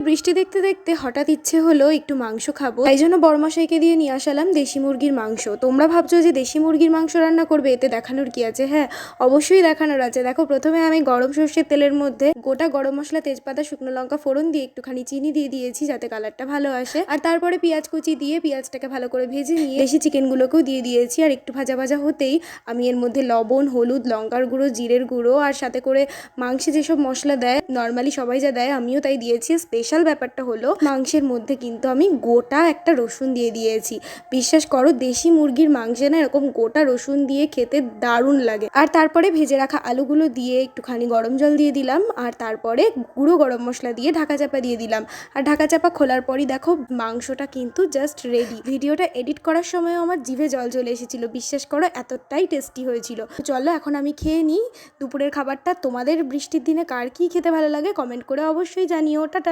বৃষ্টি দেখতে দেখতে হঠাৎ ইচ্ছে হলো একটু মাংস খাবো, তাই জন্য বড়মশাইকে দিয়ে নিয়ে আসালাম দেশি মুরগির মাংস। তোমরা ভাবছো যে দেশি মুরগির মাংস রান্না করবে, এতে দেখানোর কি আছে? হ্যাঁ, অবশ্যই দেখানোর আছে। দেখো, প্রথমে আমি গরম সর্ষের তেলের মধ্যে গোটা গরম মশলা, তেজপাতা, শুকনো লঙ্কা ফোড়ন দিয়ে একটুখানি চিনি দিয়ে দিয়েছি যাতে কালারটা ভালো আসে। আর তারপরে পেঁয়াজ কুচি দিয়ে পেঁয়াজটাকে ভালো করে ভেজে নিয়ে দেশি চিকেনগুলোকেও দিয়ে দিয়েছি। আর একটু ভাজা ভাজা হতেই আমি এর মধ্যে লবণ, হলুদ, লঙ্কার গুঁড়ো, জিরের গুঁড়ো আর সাথে করে মাংসে যেসব মশলা দেয় নর্মালি সবাই যা দেয় আমিও তাই দিয়েছি। স্পেশাল ব্যাপারটা হলো মাংসের মধ্যে কিন্তু আমি গোটা একটা রসুন দিয়ে দিয়েছি। বিশ্বাস করো, দেশি মুরগির মাংসে না এরকম গোটা রসুন দিয়ে খেতে দারুণ লাগে। আর তারপরে ভেজে রাখা আলুগুলো দিয়ে একটুখানি গরম জল দিয়ে দিলাম, আর তারপরে গুঁড়ো গরম মশলা দিয়ে ঢাকা চাপা দিয়ে দিলাম। আর ঢাকা চাপা খোলার পরই দেখো মাংসটা কিন্তু জাস্ট রেডি। ভিডিওটা এডিট করার সময় আমার জিভে জল চলে এসেছিল, বিশ্বাস করো এতটাই টেস্টি হয়েছিল। চলো এখন আমি খেয়ে নিই দুপুরের খাবারটা। তোমাদের বৃষ্টির দিনে কার কী খেতে ভালো লাগে কমেন্ট করে অবশ্যই জানিও। টাটা।